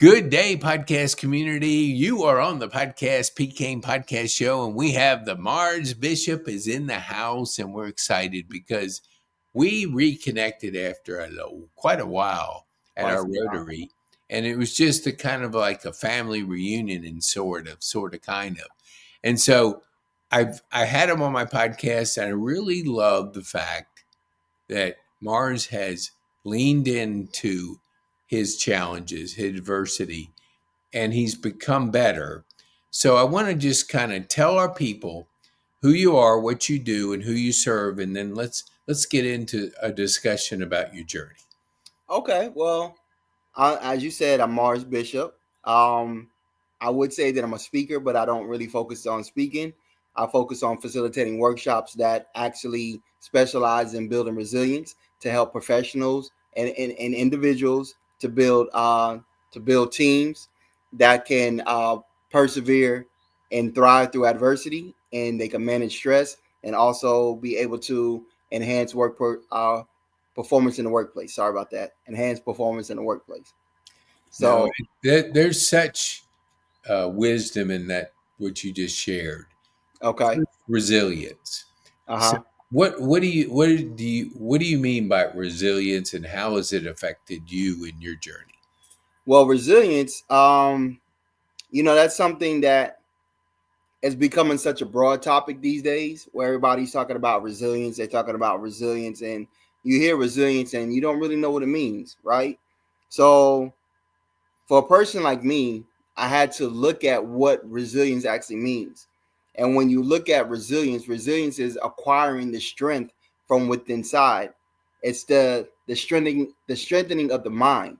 Good day, podcast community. You are on the podcast PK Podcast Show, and we have the Marz Bishop is in the house, and we're excited because we reconnected after quite a while at our Rotary, and it was just a kind of like a family reunion, and sort of, kind of. And so I had him on my podcast, and I really love the fact that Marz has leaned into his challenges, his adversity, and he's become better. So I want to just kind of tell our people who you are, what you do, and who you serve, and then let's get into a discussion about your journey. Okay, well, as you said, I'm Marz Bishop. I would say that I'm a speaker, but I don't really focus on speaking. I focus on facilitating workshops that actually specialize in building resilience to help professionals and individuals to build teams that can persevere and thrive through adversity, and they can manage stress and also be able to enhance performance in the workplace. Sorry about that. Enhance performance in the workplace. So there's such wisdom in that what you just shared. Okay. Resilience. So what do you mean by resilience, and how has it affected you in your journey? Well, resilience, that's something that is becoming such a broad topic these days, where everybody's talking about resilience. They're talking about resilience, and you hear resilience and you don't really know what it means, right? So for a person like me, I had to look at what resilience actually means. And when you look at resilience is acquiring the strength from within inside. It's the strengthening of the mind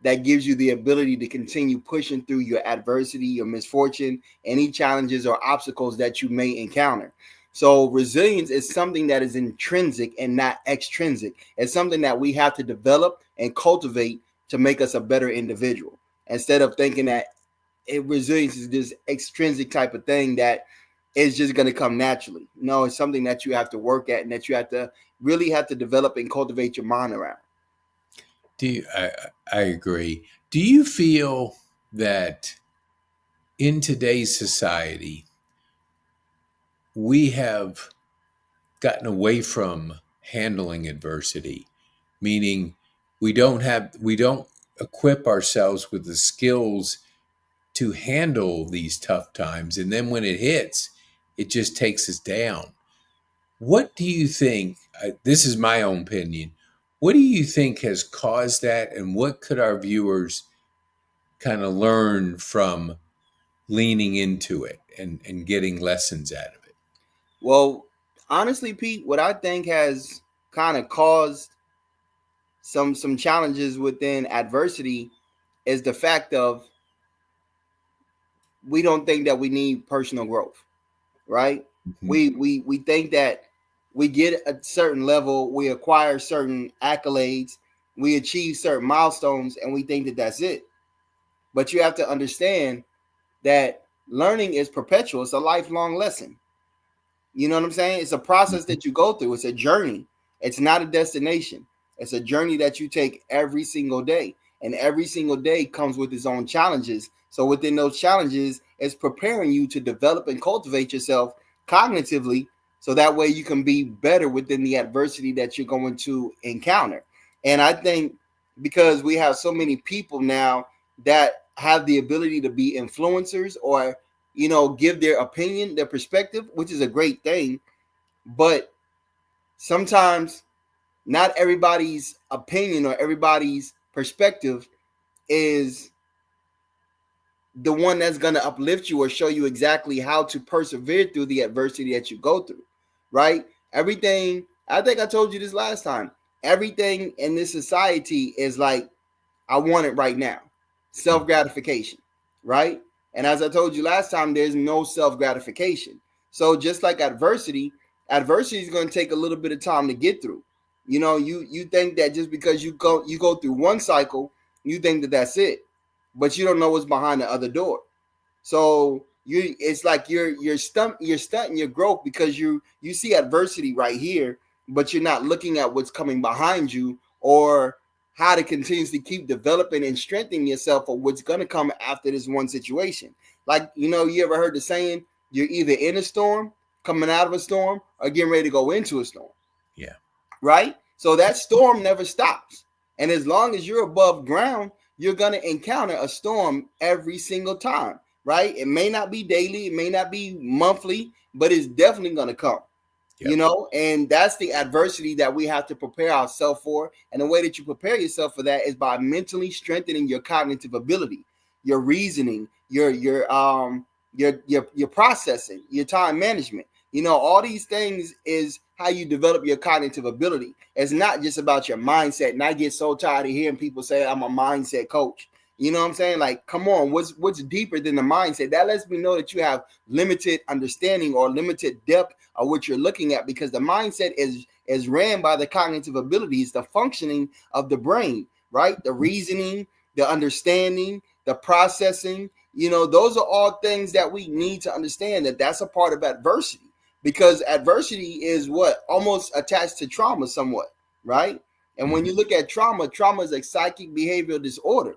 that gives you the ability to continue pushing through your adversity, your misfortune, any challenges or obstacles that you may encounter. So resilience is something that is intrinsic and not extrinsic. It's something that we have to develop and cultivate to make us a better individual, instead of thinking that resilience is this extrinsic type of thing that is just going to come naturally. No, it's something that you have to work at and that you have to develop and cultivate your mind around. I agree. Do you feel that in today's society, we have gotten away from handling adversity, meaning we don't equip ourselves with the skills to handle these tough times, and then when it hits, it just takes us down? What do you think? This is my own opinion. What do you think has caused that, and what could our viewers kind of learn from leaning into it and getting lessons out of it? Well, honestly, Pete, what I think has kind of caused some challenges within adversity is the fact of we don't think that we need personal growth, right? Mm-hmm. We think that we get a certain level, we acquire certain accolades, we achieve certain milestones, and we think that that's it. But you have to understand that learning is perpetual. It's a lifelong lesson. You know what I'm saying? It's a process that you go through. It's a journey. It's not a destination. It's a journey that you take every single day. And every single day comes with its own challenges. So within those challenges, it's preparing you to develop and cultivate yourself cognitively, so that way you can be better within the adversity that you're going to encounter. And I think because we have so many people now that have the ability to be influencers or, give their opinion, their perspective, which is a great thing. But sometimes not everybody's opinion or everybody's perspective is the one that's going to uplift you or show you exactly how to persevere through the adversity that you go through, right? Everything, I think I told you this last time, everything in this society is like, I want it right now. Self-gratification, right? And as I told you last time, there's no self-gratification. So just like adversity is going to take a little bit of time to get through. You think that just because you go through one cycle, you think that that's it, but you don't know what's behind the other door. So it's like you're stunting your growth because you see adversity right here, but you're not looking at what's coming behind you, or how to continuously keep developing and strengthening yourself for what's going to come after this one situation. Like, you ever heard the saying, you're either in a storm, coming out of a storm, or getting ready to go into a storm. Yeah. Right? So that storm never stops. And as long as you're above ground, you're going to encounter a storm every single time. Right? It may not be daily, it may not be monthly, but it's definitely going to come. Yep. And that's the adversity that we have to prepare ourselves for. And the way that you prepare yourself for that is by mentally strengthening your cognitive ability, your reasoning, your processing, your time management. All these things is how you develop your cognitive ability. It's not just about your mindset. And I get so tired of hearing people say I'm a mindset coach. You know what I'm saying? Like, come on, what's deeper than the mindset? That lets me know that you have limited understanding or limited depth of what you're looking at, because the mindset is ran by the cognitive abilities, the functioning of the brain, right? The reasoning, the understanding, the processing. Those are all things that we need to understand, that's a part of adversity, because adversity is what almost attached to trauma somewhat, right? And when you look at trauma is a psychic behavioral disorder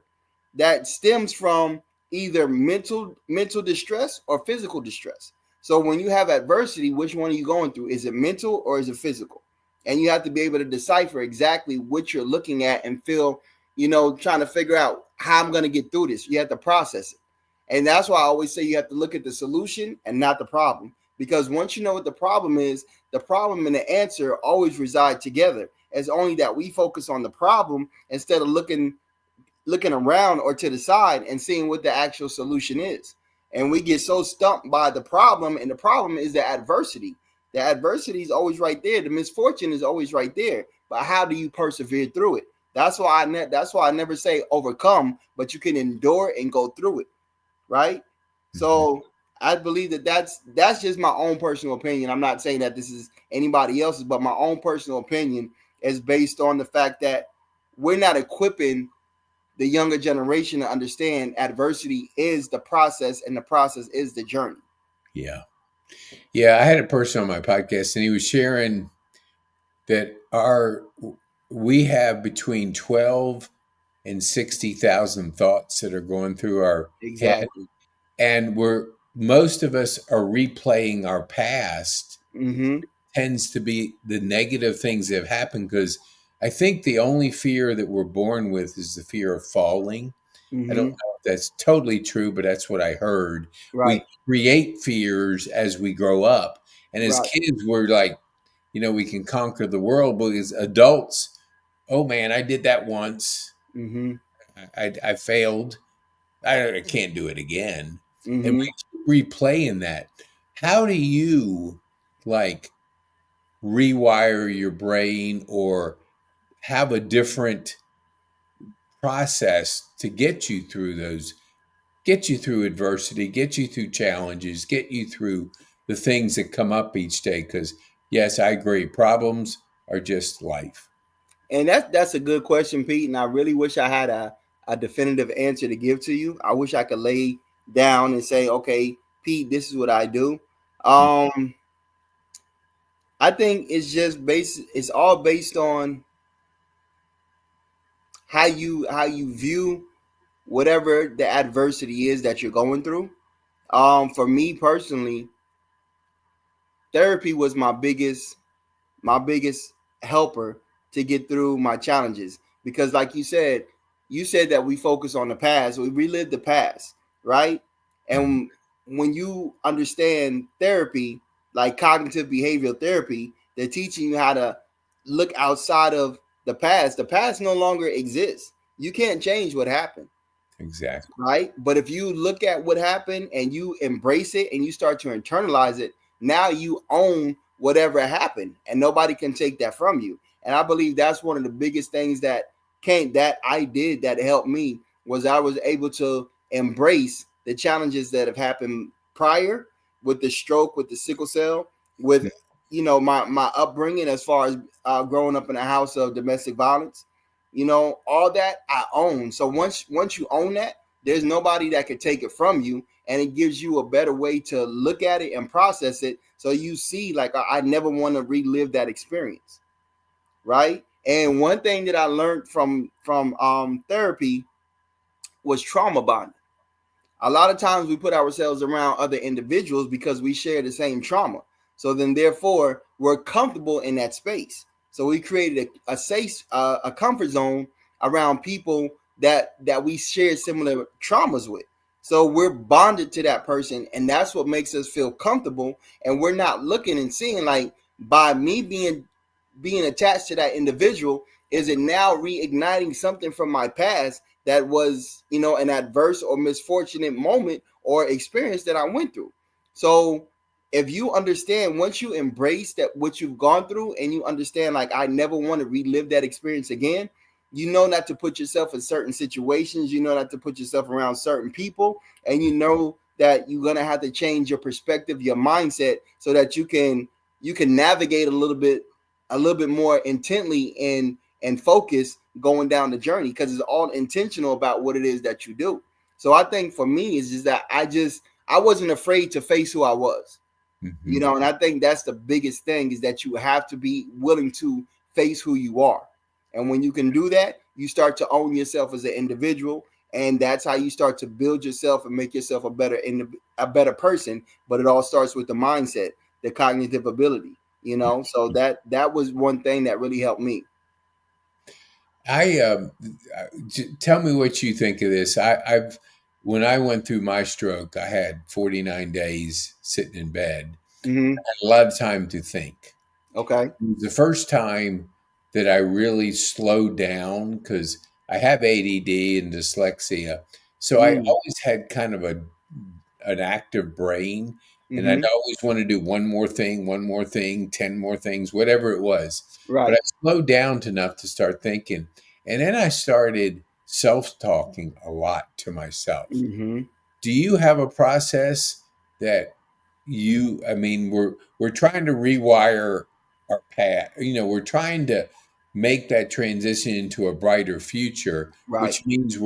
that stems from either mental distress or physical distress. So when you have adversity, which one are you going through? Is it mental or is it physical? And you have to be able to decipher exactly what you're looking at and feel, trying to figure out how I'm going to get through this. You have to process it. And that's why I always say you have to look at the solution and not the problem. Because once you know what the problem is, the problem and the answer always reside together. It's only that we focus on the problem instead of looking around or to the side and seeing what the actual solution is. And we get so stumped by the problem, and the problem is the adversity. The adversity is always right there. The misfortune is always right there. But how do you persevere through it? That's why I never say overcome, but you can endure and go through it, right? So I believe that's just my own personal opinion. I'm not saying that this is anybody else's, but my own personal opinion is based on the fact that we're not equipping the younger generation to understand adversity is the process and the process is the journey. Yeah. Yeah. I had a person on my podcast and he was sharing that we have between 12 and 60,000 thoughts that are going through our head. And most of us are replaying our past. Tends to be the negative things that have happened, because I think the only fear that we're born with is the fear of falling. I don't know if that's totally true, but that's what I heard. Right. We create fears as we grow up. And as kids, we're like, we can conquer the world, but as adults, oh man, I did that once. I failed. I can't do it again. And we keep replaying that. How do you rewire your brain or have a different process to get you through adversity, get you through challenges, get you through the things that come up each day? Because yes, I agree, problems are just life. And that's a good question, Pete. And I really wish I had a definitive answer to give to you. I wish I could lay down and say, okay, Pete, this is what I do. I think it's all based on how you view whatever the adversity is that you're going through. For me personally, therapy was my biggest helper to get through my challenges, because like you said that we focus on the past, we relive the past, right? And when you understand therapy, like cognitive behavioral therapy, they're teaching you how to look outside of the past. The past no longer exists. You can't change what happened. Exactly. Right? But if you look at what happened and you embrace it and you start to internalize it, now you own whatever happened and nobody can take that from you. And I believe that's one of the biggest things that I did that helped me, was I was able to embrace the challenges that have happened prior, with the stroke, with the sickle cell, with my upbringing as far as growing up in a house of domestic violence. All that I own. So once you own that, there's nobody that could take it from you, and it gives you a better way to look at it and process it. So you see, like, I never want to relive that experience, right? And one thing that I learned from therapy was trauma bonding. A lot of times we put ourselves around other individuals because we share the same trauma. So then, therefore, we're comfortable in that space. So we created a safe, a comfort zone around people that we share similar traumas with. So we're bonded to that person, and that's what makes us feel comfortable. And we're not looking and seeing like by me being attached to that individual, is it now reigniting something from my past that was, an adverse or misfortunate moment or experience that I went through. So if you understand, once you embrace that what you've gone through and you understand, like, I never want to relive that experience again, you know not to put yourself in certain situations, you know not to put yourself around certain people, and you know that you're going to have to change your perspective, your mindset, so that you can navigate a little bit more intently and focus going down the journey, because it's all intentional about what it is that you do. So I think for me is just that I wasn't afraid to face who I was, Mm-hmm. and I think that's the biggest thing, is that you have to be willing to face who you are. And when you can do that, you start to own yourself as an individual, and that's how you start to build yourself and make yourself a better person. But it all starts with the mindset, the cognitive ability, so that was one thing that really helped me. I tell me what you think of this. I've when I went through my stroke, I had 49 days sitting in bed, Mm-hmm. a lot of time to think. Okay. It was the first time that I really slowed down because I have ADD and dyslexia, so I Mm. always had kind of an active brain, and I'd Mm-hmm. always want to do one more thing, 10 more things, whatever it was. But I Right. slowed down enough to start thinking. And then I started self talking a lot to myself. Mm-hmm. Do you have a process that I mean, we're trying to rewire our path. We're trying to make that transition into a brighter future, Right. which means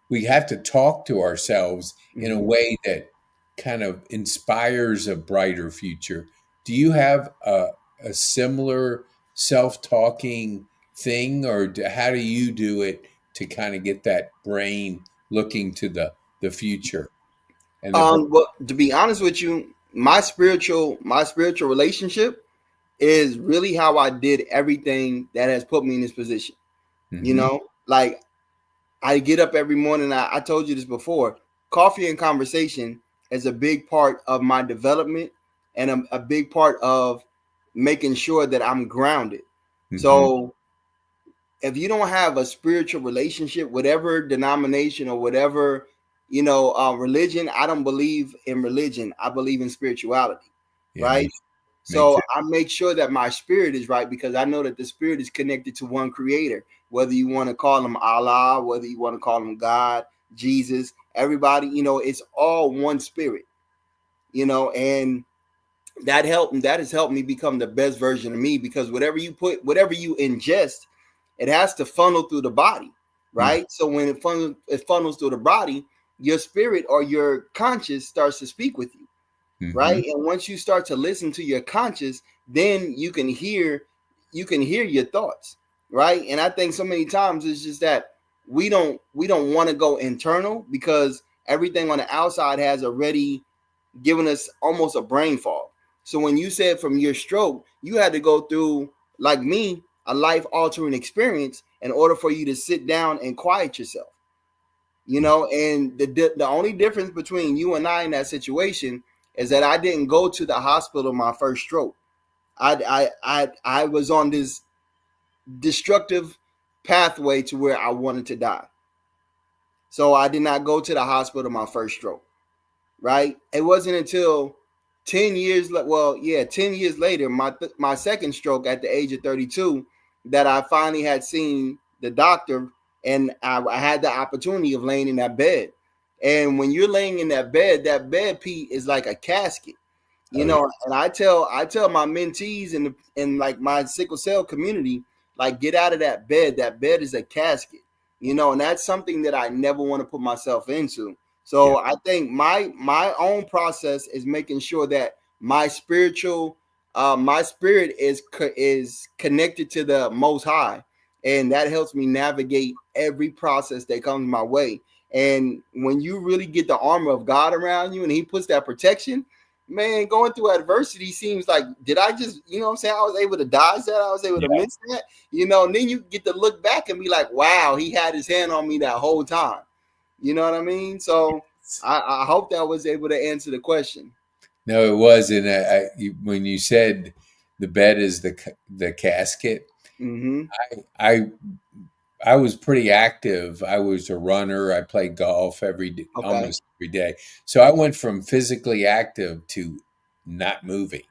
we have to talk to ourselves in a Mm-hmm. way that kind of inspires a brighter future. Do you have a similar self-talking thing, or how do you do it to kind of get that brain looking to the future and the Well, to be honest with you, my spiritual relationship is really how I did everything that has put me in this position. hmm Like, I get up every morning. I told you this before. Coffee and conversation is a big part of my development, and a big part of making sure that I'm grounded. hmm So if you don't have a spiritual relationship, whatever denomination or whatever, religion, I don't believe in religion. I believe in spirituality, Yeah, right? makes So it. I make sure that my spirit is right, because I know that the spirit is connected to one creator, whether you want to call him Allah, whether you want to call him God, Jesus, everybody, it's all one spirit, and that has helped me become the best version of me, because whatever you ingest, it has to funnel through the body, right? So when it funnels through the body, your spirit or your conscious starts to speak with you, Mm-hmm. right? And once you start to listen to your conscious, then you can hear your thoughts, right? And I think so many times it's just that we don't want to go internal, because everything on the outside has already giving us almost a brain fog. So when you said from your stroke, you had to go through, like me, a life altering experience in order for you to sit down and quiet yourself. And the only difference between you and I in that situation is that I didn't go to the hospital my first stroke. I was on this destructive pathway to where I wanted to die. So I did not go to the hospital my first stroke, right? It wasn't until 10 years, well, yeah, 10 years later, my second stroke at the age of 32, that I finally had seen the doctor, and I had the opportunity of laying in that bed. And when you're laying in that bed, Pete, is like a casket. Oh yeah. And I tell my mentees in like my sickle cell community, like, get out of that bed. That bed is a casket, and that's something that I never want to put myself into. Yeah. So I think my own process is making sure that my spirit is connected to the Most High, and that helps me navigate every process that comes my way. And when you really get the armor of God around you and he puts that protection, man, going through adversity seems like, did I just, you know what I'm saying? I was able to dodge that. I was able to Yeah. miss that, you know, and then you get to look back and be like, wow, he had his hand on me that whole time. You know what I mean? So I hope that was able to answer the question. No, it was. And when you said the bed is the casket, Mm-hmm. I I was pretty active. I was a runner. I played golf Okay. almost every day. So I went from physically active to not moving.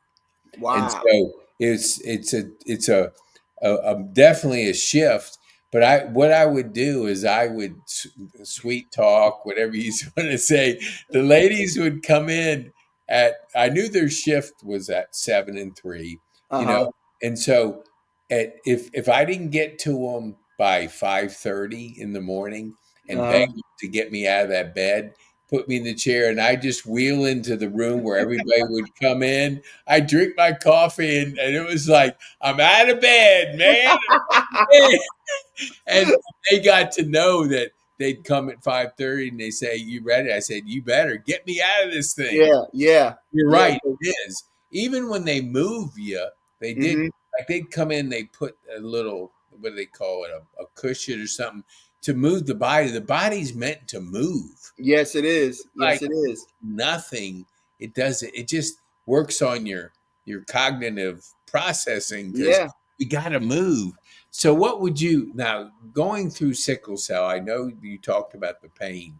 And Wow. so it's definitely a shift. But what I would do is I would sweet talk, whatever you want to say. The ladies would come in I knew their shift was at 7 and 3, you know, Uh-huh. and so if I didn't get to them by 5:30 in the morning and beg Uh-huh. them to get me out of that bed, put me in the chair, and I just wheel into the room where everybody would come in. I drink my coffee, and it was like, I'm out of bed, man. And they got to know that they'd come at 5:30 and they say, "You ready?" I said, "You better get me out of this thing." Yeah, yeah, You're yeah. right, it is. Even when they move you, they did Mm-hmm. like they'd come in, they put a little, what do they call it, a cushion or something to move the body. The body's meant to move. Yes, it is. Like Yes, it is. nothing. It doesn't. It just works on your cognitive processing because Yeah. you got to move. So, what would you now going through sickle cell? I know you talked about the pain.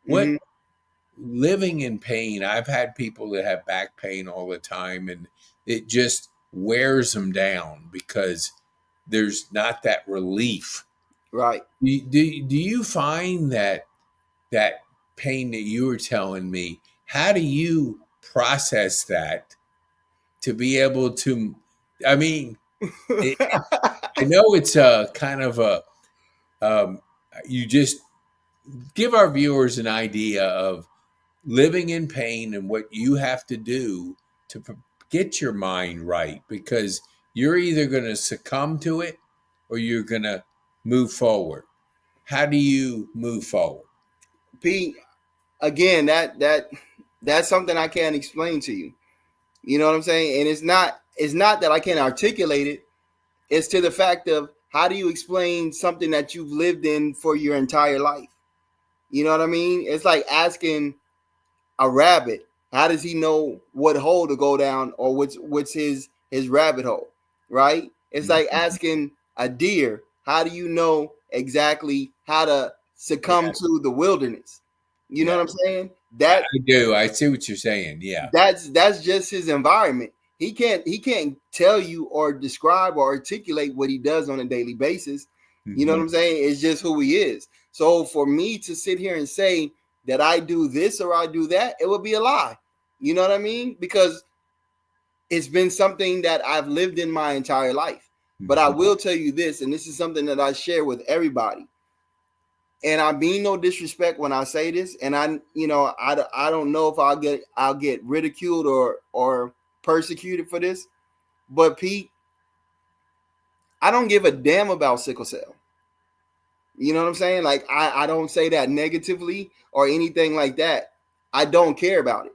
What Mm-hmm. living in pain? I've had people that have back pain all the time, and it just wears them down because there's not that relief. Right. Do you find that pain that you were telling me, how do you process that to be able to, I mean, it, I know it's a kind of a, um, you just give our viewers an idea of living in pain and what you have to do to get your mind right, because you're either going to succumb to it or you're going to move forward. How do you move forward? Pete, again, that's something I can't explain to you. You know what I'm saying? And it's not that I can't articulate it. It's to the fact of, how do you explain something that you've lived in for your entire life? You know what I mean? It's like asking a rabbit, how does he know what hole to go down, or what's his rabbit hole, right? It's like asking a deer, how do you know exactly how to succumb Yeah, to the wilderness? You know yeah, what I'm saying? I That do. I see what you're saying. Yeah. that's just his environment. He can't tell you or describe or articulate what he does on a daily basis. You know what Hmm. I'm saying? It's just who he is. So for me to sit here and say that I do this or I do that, it would be a lie. You know what I mean? Because it's been something that I've lived in my entire life. But I Hmm. will tell you this, and this is something that I share with everybody. And I mean no disrespect when I say this, and I don't know if I'll get ridiculed or persecuted for this, but Pete, I don't give a damn about sickle cell. You know what I'm saying? Like, I don't say that negatively or anything like that. I don't care about it.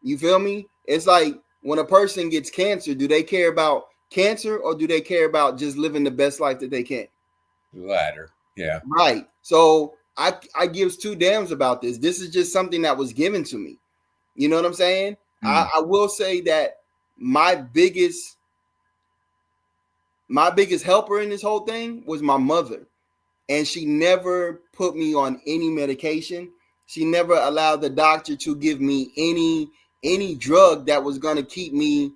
You feel me? It's like, when a person gets cancer, do they care about cancer, or do they care about just living the best life that they can? The latter. Yeah. Right. So I gives two damns about this. This is just something that was given to me. You know what I'm saying? Mm. I will say that my biggest my biggest helper in this whole thing was my mother, and she never put me on any medication. She never allowed the doctor to give me any drug that was going to keep me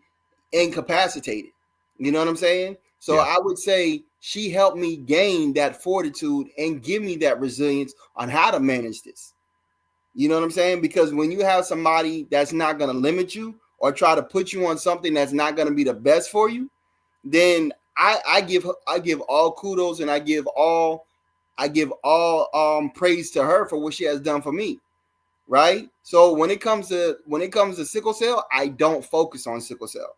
incapacitated. You know what I'm saying? So Yeah. I would say she helped me gain that fortitude and give me that resilience on how to manage this. You know what I'm saying? Because when you have somebody that's not going to limit you or try to put you on something that's not going to be the best for you, then I give all kudos, and I give all praise to her for what she has done for me. Right. So when it comes to sickle cell, I don't focus on sickle cell.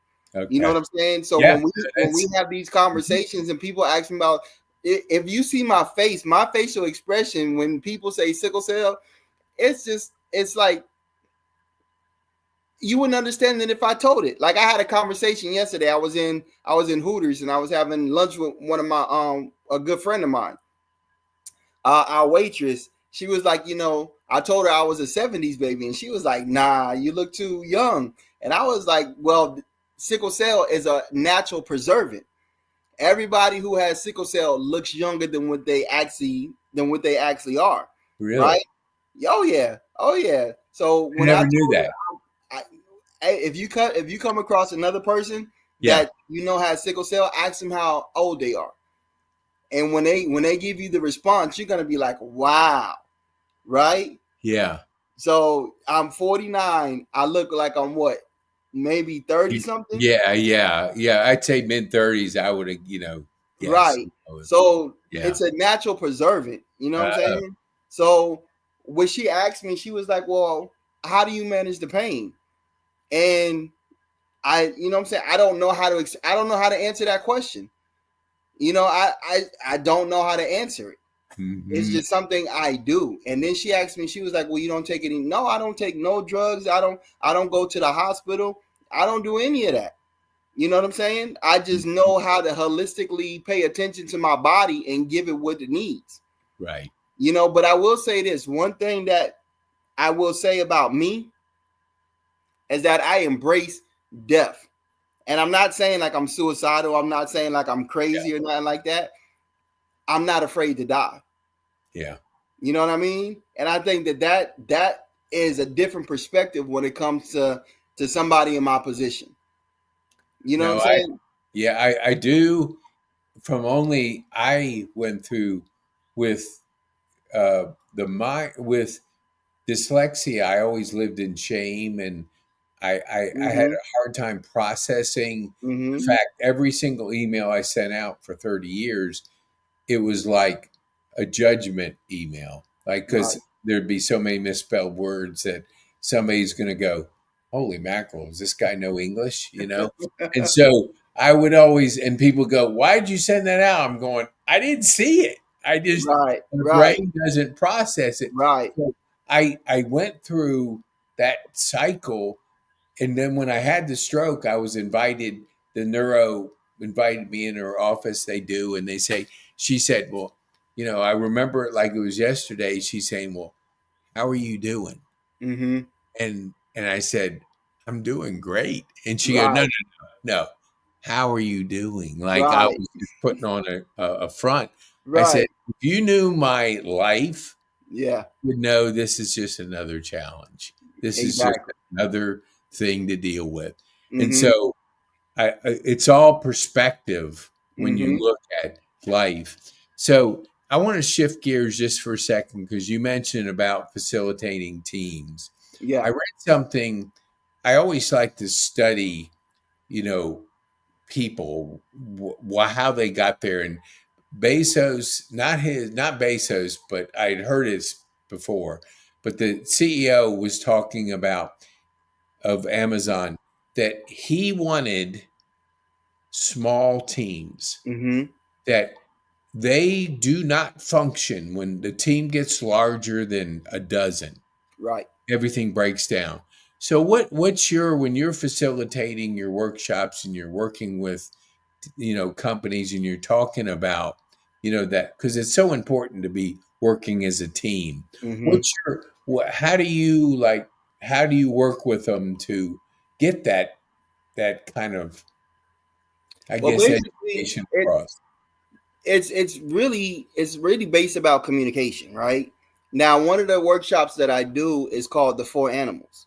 You know Okay. what I'm saying? So Yeah. when we That's have these conversations and people ask me about if you see my face, my facial expression when people say sickle cell, it's like you wouldn't understand it if I told it. Like I had a conversation yesterday. I was in Hooters and I was having lunch with one of my a good friend of mine. Our waitress, she was like, I told her I was a 70s baby, and she was like, nah, you look too young. And I was like, well, sickle cell is a natural preservant. Everybody who has sickle cell looks younger than what they actually are. Really? Right? Oh yeah. Oh yeah. So I when I never told knew that. her, if you come across another person Yeah. that has sickle cell, ask them how old they are. And when they give you the response, you're gonna be like, wow, right? Yeah. So I'm 49. I look like I'm what, maybe 30 something, Yeah. Yeah. Yeah. I'd say mid-30s. I would have, yes. right? So Yeah. it's a natural preservant. You know what I'm Uh, saying? So when she asked me, she was like, "Well, how do you manage the pain?" And you know what I'm saying? I don't know how to answer that question. I don't know how to answer it. It's mhm. just something I do. And then she asked me, she was like, "Well, you don't take any?" No, I don't take no drugs. I don't go to the hospital. I don't do any of that. You know what I'm saying? I just know how to holistically pay attention to my body and give it what it needs. Right. But I will say this, one thing that I will say about me is that I embrace death. And I'm not saying like I'm suicidal. I'm not saying like I'm Yeah. crazy or nothing like that. I'm not afraid to die. Yeah. You know what I mean? And I think that is a different perspective when it comes to somebody in my position. You know what I'm No, saying? yeah, I do. From only I went through with the mind with dyslexia. I always lived in shame, and I had Mm-hmm. a hard time processing the Mm-hmm. fact every single email I sent out for 30 years, it was like a judgment email. Like, Right. because there'd be so many misspelled words that somebody's going to go, holy mackerel, does this guy know English? And so I would always, and people go, why'd you send that out? I'm going, I didn't see it. I just, Right. my Right. brain doesn't process it. Right. So I went through that cycle, and then when I had the stroke, I was invited. The neuro invited me in her office. They do, and they say, she said, "Well, I remember it like it was yesterday." She's saying, "Well, how are you doing?" Mm-hmm. And I said, "I'm doing great." And she goes, "No, Right. no, no, no. How are you doing?" Like I Right. was just putting on a front. I said, Right. "If you knew my life, Yeah. you would know this is just another challenge. This is just Exactly. another thing to deal with." And Mm-hmm. so it's all perspective when you Mm-hmm. look at life. So I want to shift gears just for a second because you mentioned about facilitating teams. I Yeah. read something. I always like to study, you know, people, how they got there. And Bezos, not Bezos, but I'd heard his before. But the CEO was talking about of Amazon that he wanted small teams, Mm-hmm. that they do not function when the team gets larger than a dozen. Right. Everything breaks down. So what's your, when you're facilitating your workshops and you're working with companies, and you're talking about that, because it's so important to be working as a team. Mm-hmm. What's your how do you work with them to get that kind of, I Well, guess, basically, education across? it's really based about communication, right? Now, one of the workshops that I do is called the Four Animals,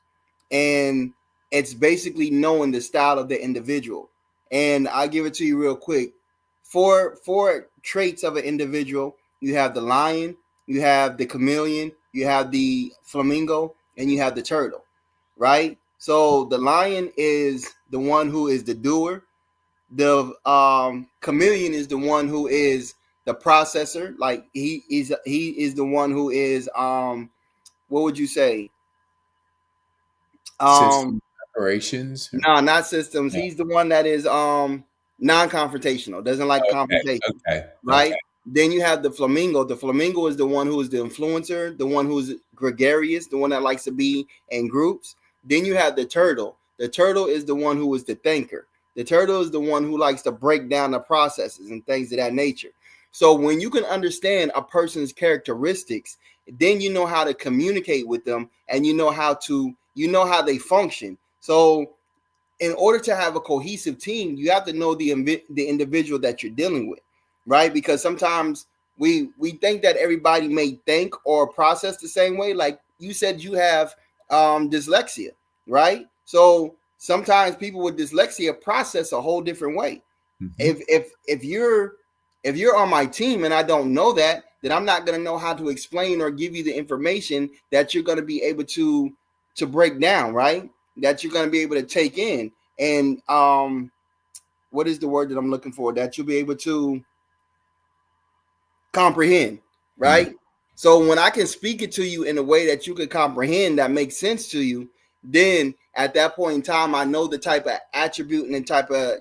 and it's basically knowing the style of the individual. And I'll give it to you real quick. Four traits of an individual. You have the lion, you have the chameleon, you have the flamingo, and you have the turtle, right? So the lion is the one who is the doer. The chameleon is the one who is the processor. Like he is the one who is what would you say? um System operations? Or, no, not systems. no. He's the one that is non-confrontational, doesn't like Okay, confrontation, okay, right? okay. Then you have the flamingo. The flamingo is the one who is the influencer, the one who's gregarious, the one that likes to be in groups. Then you have the turtle. The turtle is the one who is the thinker. The turtle is the one who likes to break down the processes and things of that nature. So when you can understand a person's characteristics, then you know how to communicate with them, and you know how they function. So in order to have a cohesive team, you have to know the individual that you're dealing with, right? Because sometimes we think that everybody may think or process the same way. Like you said, you have dyslexia, right? So sometimes people with dyslexia process a whole different way. Mm-hmm. If you're on my team and I don't know that, then I'm not going to know how to explain or give you the information that you're going to be able to break down, right? That you're going to be able to take in. And what is the word that I'm looking for? That you'll be able to comprehend, right? Mm-hmm. So when I can speak it to you in a way that you can comprehend, that makes sense to you, then at that point in time, I know the type of attribute and the type of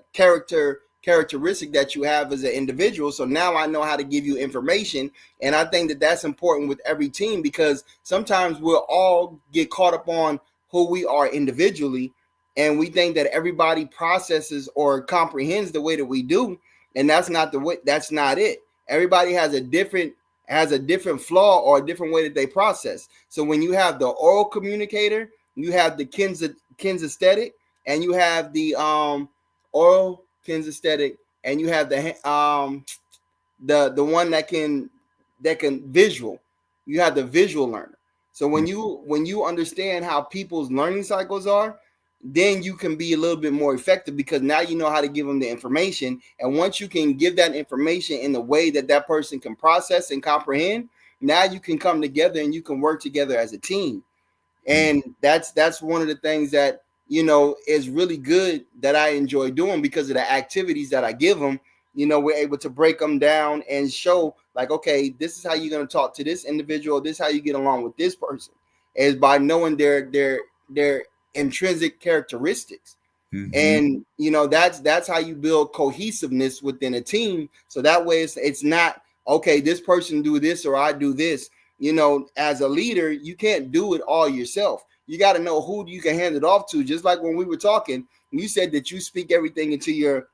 characteristic that you have as an individual. So now I know how to give you information. And I think that that's important with every team, because sometimes we'll all get caught up on who we are individually, and we think that everybody processes or comprehends the way that we do, and that's not the way. That's not it. Everybody has a different flaw or a different way that they process. So when you have the oral communicator, you have the kinesthetic, and you have the oral kinesthetic, and you have the one that can visual. You have the visual learner. So when you understand how people's learning cycles are, then you can be a little bit more effective, because now you know how to give them the information. And once you can give that information in the way that that person can process and comprehend, now you can come together and you can work together as a team. And that's one of the things that, you know, is really good, that I enjoy doing, because of the activities that I give them. You know, we're able to break them down and show, like, okay, this is how you're going to talk to this individual. This is how you get along with this person, is by knowing their intrinsic characteristics. Mm-hmm. And you know, that's how you build cohesiveness within a team. So that way it's not, okay, this person do this or I do this. You know, as a leader, you can't do it all yourself. You got to know who you can hand it off to. Just like when we were talking, you said that you speak everything into your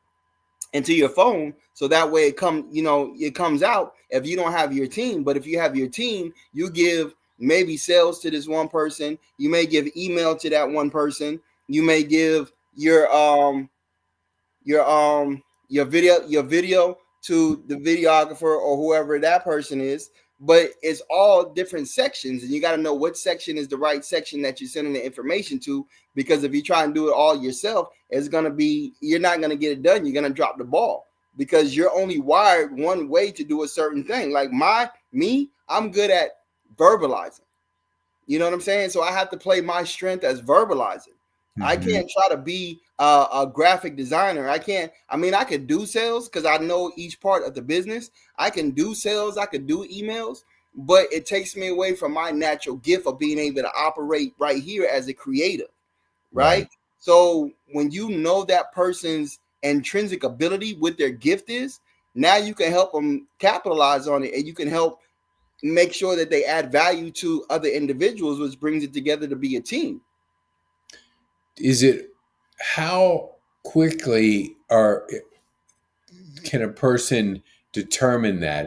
phone, so that way it comes out if you don't have your team. But if you have your team, you give maybe sales to this one person, you may give email to that one person, you may give your video to the videographer or whoever that person is. But it's all different sections, and you got to know what section is the right section that you're sending the information to. Because if you try and do it all yourself, you're not going to get it done. You're going to drop the ball, because you're only wired one way to do a certain thing. Like I'm good at verbalizing. You know what I'm saying? So I have to play my strength as verbalizing. Mm-hmm. I can't try to be a graphic designer. I could do sales because I know each part of the business. I can do sales. I could do emails, but it takes me away from my natural gift of being able to operate right here as a creative, right? So when you know that person's intrinsic ability, what their gift is, now you can help them capitalize on it, and you can help make sure that they add value to other individuals, which brings it together to be a team. How quickly can a person determine that?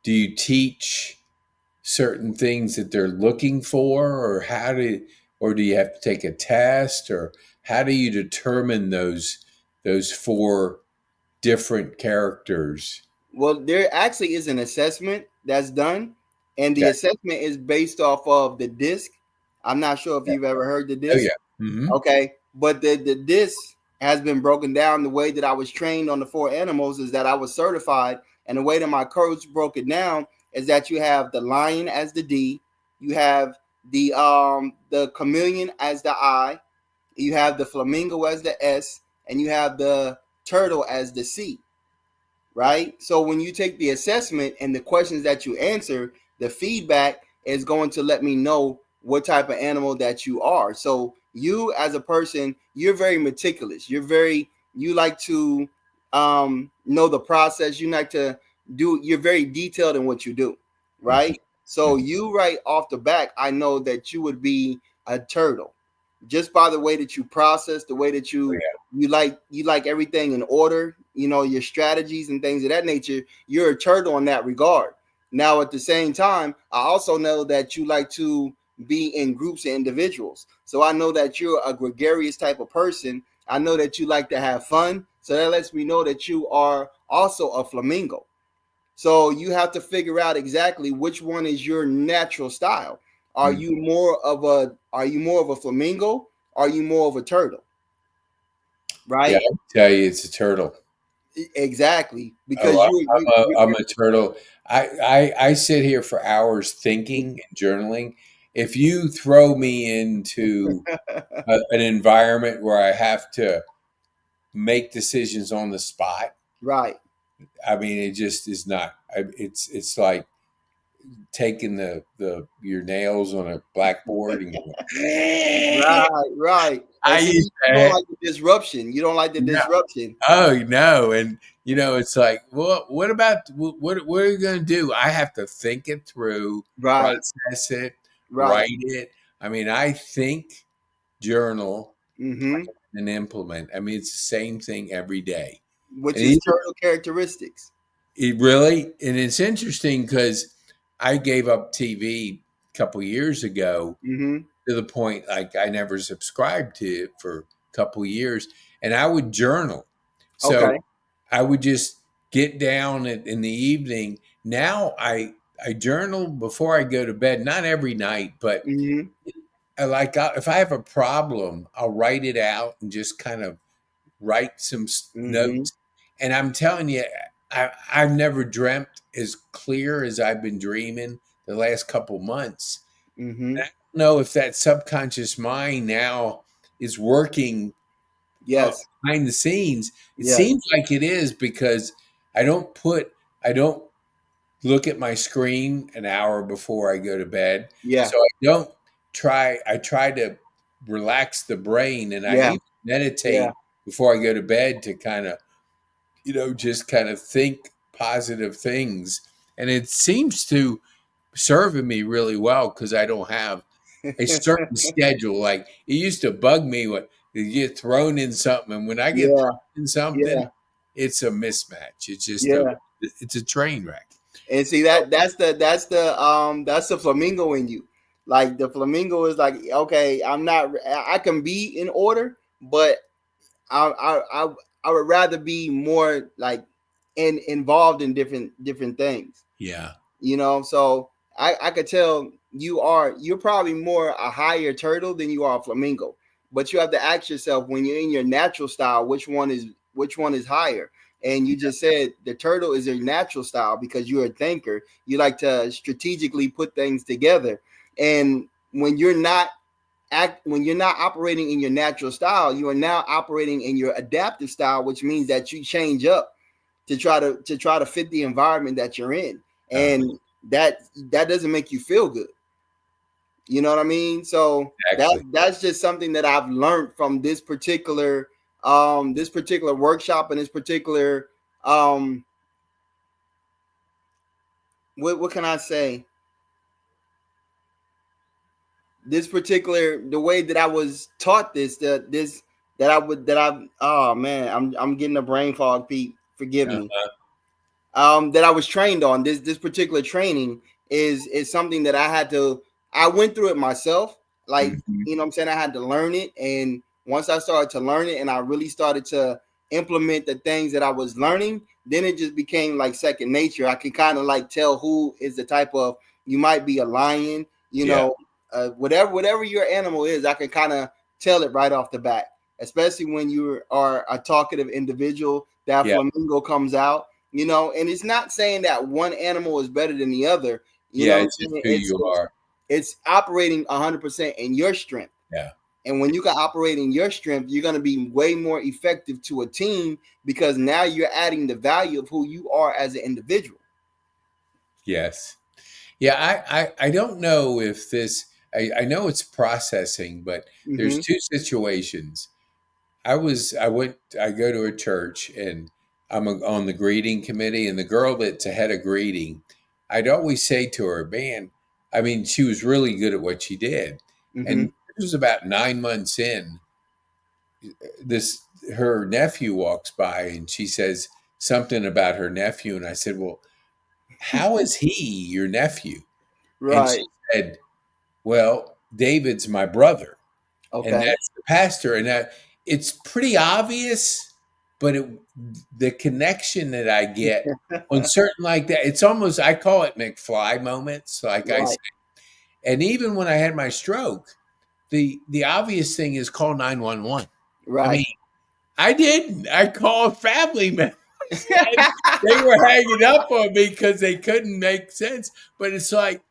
Do you teach certain things that they're looking for, or do you have to take a test, or how do you determine those 4 different characters? Well, there actually is an assessment that's done, and the assessment is based off of the DISC. I'm not sure if you've ever heard the DISC. Oh, yeah. Mm-hmm. Okay. But the DISC has been broken down. The way that I was trained on the 4 animals is that I was certified. And the way that my coach broke it down is that you have the lion as the D, you have the chameleon as the I, you have the flamingo as the S, and you have the turtle as the C. Right? So when you take the assessment and the questions that you answer, the feedback is going to let me know what type of animal that you are. So you as a person, you're very meticulous. You like to know the process. You like to you're very detailed in what you do, Mhm. right? So you right off the back, I know that you would be a turtle just by the way that you process, the way that Oh, you like everything in order, your strategies and things of that nature. You're a turtle in that regard. Now, at the same time, I also know that you like to be in groups and individuals. So I know that you're a gregarious type of person. I know that you like to have fun. So that lets me know that you are also a flamingo. So you have to figure out exactly which one is your natural style. Are yeah. you more of a flamingo? Are you more of a turtle? Yeah, Right? I tell you, it's a turtle. Exactly. Oh, Because I'm a turtle. I sit here for hours thinking and journaling. If you throw me into an environment where I have to make decisions on the spot, right. I mean, it just is not. It's like taking the your nails on a blackboard and going. Right, right. And I see, used you don't to. like the disruption. You don't like the No. disruption. Oh no, and it's like, well, what about what are you going to do? I have to think it through, Right, process it, right. write it. I mean, I think, journal, Mm-hmm. and implement. I mean, it's the same thing every day, Which and is even turtle characteristics. it really, and it's interesting because I gave up TV a couple years ago Mm-hmm. to the point like I never subscribed to it for a couple years, and I would journal. So Okay. I would just get down in the evening. Now I journal before I go to bed, not every night, but Mm-hmm. if I have a problem, I'll write it out and just kind of write some Mm-hmm. notes. And I'm telling you, I've never dreamt as clear as I've been dreaming the last couple months. Mm-hmm. And I don't know if that subconscious mind now is working Yes. behind the scenes. It Yes. seems like it is because I don't put, I don't look at my screen an hour before I go to bed. Yeah. So I try to relax the brain, and I Yeah. even Yeah. meditate before I go to bed to kind of, just kind of think positive things. And it seems to serving me really well because I don't have a certain schedule. Like it used to bug me when you get thrown in something, and when I get Yeah. thrown in something, Yeah. it's a mismatch. Yeah. It's a train wreck. And see that's the flamingo in you. Like the flamingo is like, okay, I can be in order, but I would rather be more like involved in different things. Yeah, So I could tell you're probably more a higher turtle than you are a flamingo. But you have to ask yourself when you're in your natural style, which one is higher. And you just said the turtle is your natural style because you're a thinker. You like to strategically put things together. And when you're not operating in your natural style, you are now operating in your adaptive style, which means that you change up to try to fit the environment that you're in, uh, and that doesn't make you feel good. You know what I mean? So exactly. that's just something that I've learned from this particular workshop and this particular um what can I say? This particular the way that I was taught this that I would that I oh man, I'm getting a brain fog, Pete. Forgive me. Uh, That I was trained on. This particular training is something that I went through it myself. Like, mhm. what I'm saying, I had to learn it. And once I started to learn it and I really started to implement the things that I was learning, then it just became like second nature. I can kind of like tell who is the type of you might be a lion, Yeah, whatever your animal is, I can kind of tell it right off the bat. Especially when you are a talkative individual, that yeah, flamingo comes out, and it's not saying that one animal is better than the other. yeah. What I'm It's just saying? who it's you it's are. it's operating 100% in your strength. Yeah. And when you can operate in your strength, you're going to be way more effective to a team because now you're adding the value of who you are as an individual. Yes. Yeah. I don't know if this. I know it's processing, but there's Mm-hmm. two situations. I go to a church and on the greeting committee, and the girl that's ahead of greeting, I'd always say to her, man, I mean, she was really good at what she did. Mm-hmm. And it was about 9 months in, this her nephew walks by and she says something about her nephew. And I said, well, how is he your nephew? And she Right. said, well, David's my brother, and Okay. that's the pastor. And it's pretty obvious, but the connection that I get on certain like that, it's almost, I call it McFly moments, like I say. Right. And even when I had my stroke, the obvious thing is call 911. I mean, Right. I didn't. I called family members, and they were hanging up on me because they couldn't make sense. But it's like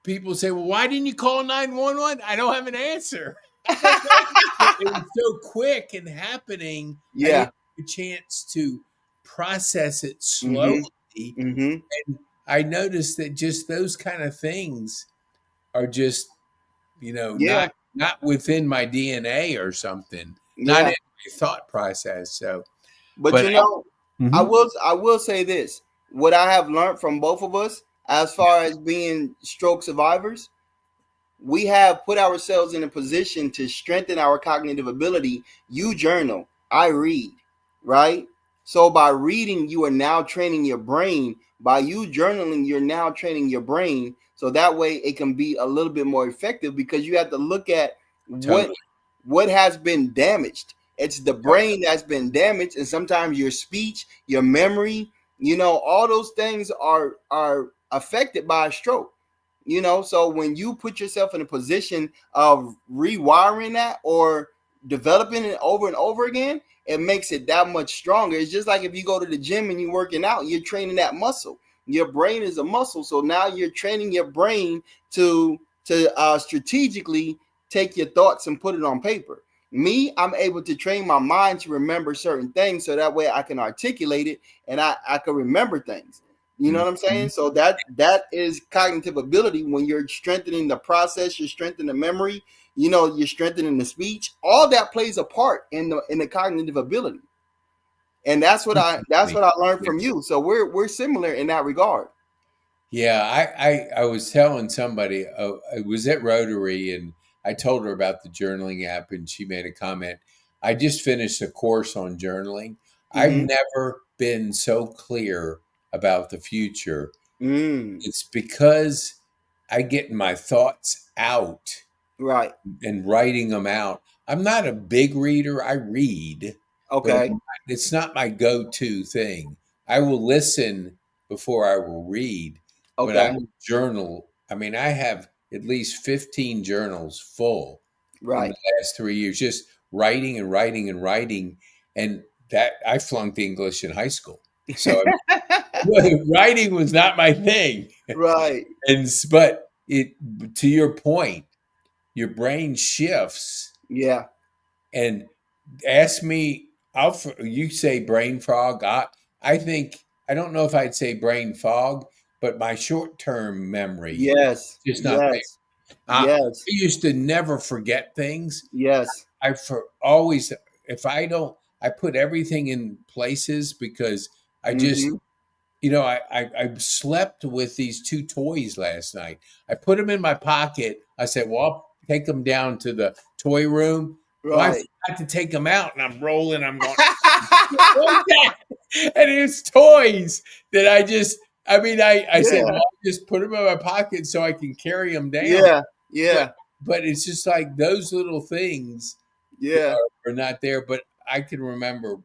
people say, "Well, why didn't you call 911?" I don't have an answer. But it was so quick and happening. I Yeah. didn't have a chance to process it slowly. Mm-hmm. Mm-hmm. And I noticed that just those kind of things are just, Yeah. not within my DNA or something, not in Yeah. my thought process. So, But but you know, Mhm. I will say this. What I have learned from both of us, as far as being stroke survivors, we have put ourselves in a position to strengthen our cognitive ability. You journal, I read, right? So by reading, you are now training your brain. By you journaling, you're now training your brain. So that way it can be a little bit more effective because you have to look at what Totally, what has been damaged. It's the totally. brain that's been damaged, and sometimes your speech, your memory, all those things are affected by a stroke. So when you put yourself in a position of rewiring that or developing it over and over again, it makes it that much stronger. It's just like if you go to the gym and you're working out, you're training that muscle. Your brain is a muscle, so now you're training your brain to strategically take your thoughts and put it on paper. Me, I'm able to train my mind to remember certain things so that way I can articulate it and I can remember things. You know what I'm saying? Mhm. So that is cognitive ability. When you're strengthening the process, you're strengthening the memory, you're strengthening the speech. All that plays a part in the cognitive ability. And that's what I learned from you. So we're similar in that regard. Yeah, I was telling somebody, I was at Rotary, and I told her about the journaling app, and she made a comment. I just finished a course on journaling. I've Mm-hmm. never been so clear about the future. Mm, It's because I get my thoughts out right. and writing them out. I'm not a big reader. I read, but Okay. it's not my go-to thing. I will listen before I will read, but I Okay. will journal. I mean, I have at least 15 journals full in the Right. last 3 years, just writing and writing and writing. And that I flunked English in high school. So writing was not my thing. Right. But to your point, your brain shifts. Yeah. And ask me, you say brain fog. I think, I don't know if I'd say brain fog, but my short term memory Yes. is just not there. Yes. I Yes. used to never forget things. Yes. I for always, if I don't, I put everything in places because I just, Mm-hmm. I slept with these two toys last night. I put them in my pocket. I said, well, I'll take them down to the toy room. Well, I Right. forgot to take them out, and I'm rolling. I'm going, what's that? And it's toys that I mean, I said, well, Yeah. I'll just put them in my pocket so I can carry them down. Yeah. But, Yeah. but it's just like those little things Yeah. are not there. But I can remember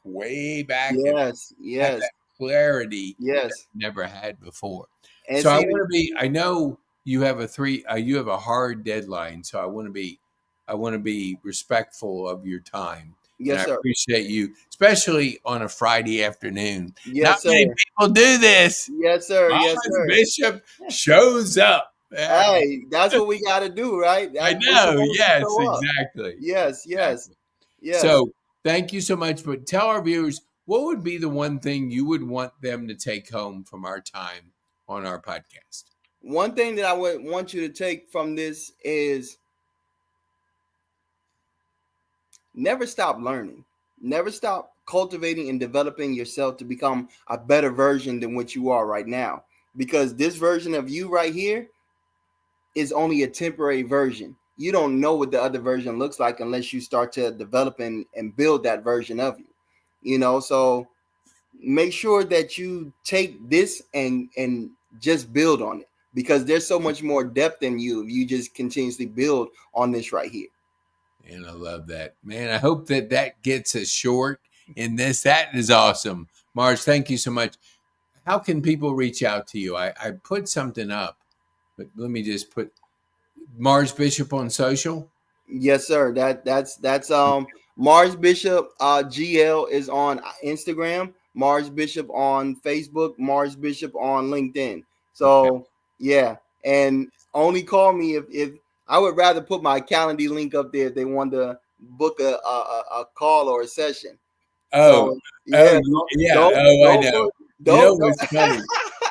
way back, and Yes. have Yes. that clarity that Yes. I never had before. And So I see, want to be. I know you have a hard deadline, so I want to be respectful of your time, and yes, I sir. appreciate you, especially on a Friday afternoon. Not Yes, many sir. people do this. Yes, sir. Yes, Marz sir. Bishop shows up. Yeah, Hey, that's what we got to do, right? I We're know. supposed to Yes, show up. exactly. Yes. Yes. Exactly. Yes. So thank you so much. But tell our viewers, what would be the one thing you would want them to take home from our time on our podcast? One thing that I would want you to take from this is never stop learning. Never stop cultivating and developing yourself to become a better version than what you are right now. Because this version of you right here is only a temporary version. You don't know what the other version looks like unless you start to develop and build that version of you. So make sure that you take this and just build on it, because there's so much more depth in you if you just continuously build on this right here. And I love that, man. I hope that gets us short in this. That is awesome. Marz, thank you so much. How can people reach out to you? I put something up, but let me just put Marz Bishop on social. Yes, sir. That's Marz Bishop GL is on Instagram, Marz Bishop on Facebook, Marz Bishop on LinkedIn. Okay. So yeah, and only call me if I would rather put my calendar link up there if they want to book a call or a session. Oh, So yeah, yeah. Oh, I know. You know don't. what's funny?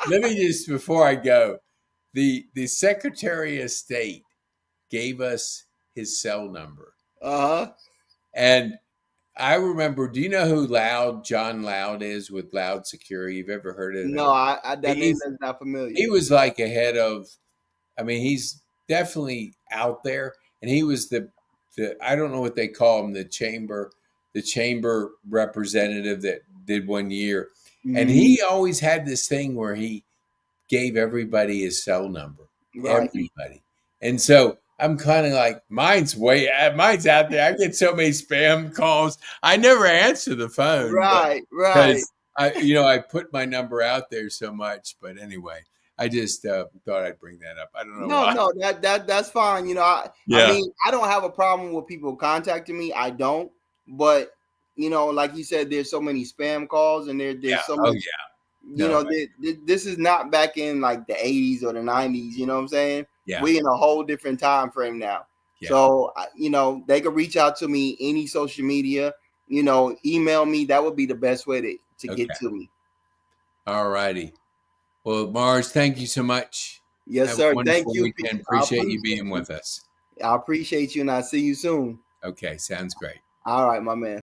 Let me just before I go, the Secretary of State gave us his cell number, Uh-huh. and I remember. Do you know who John Loud is with Loud Security? You've ever heard of No, him? that name is not familiar. He was like a head of. I mean, he's definitely out there, and he was the I don't know what they call him, the chamber representative that did 1 year, and Mhm. he always had this thing where he gave everybody his cell number, Right. everybody, and so I'm kind of like mine's out there. I get so many spam calls. I never answer the phone, but Right. Right. because I put my number out there so much. But anyway, I just thought I'd bring that up. I don't know No, why. no, that's fine. I Yeah, mean, I don't have a problem with people contacting me. I don't, but like you said, there's so many spam calls, and yeah. there's so Oh much. yeah. No. This is not back in like the 80s or the 90s. You know what I'm saying? Yeah. We in a whole different time frame now. Yeah. So they could reach out to me any social media. Email me. That would be the best way to get Okay. to me. All righty. Well, Marz, thank you so much. Yes, Have a sir. Thank wonderful you. weekend. I Appreciate you appreciate being you. with us. I appreciate you, and I'll see you soon. Okay, sounds great. All right, my man.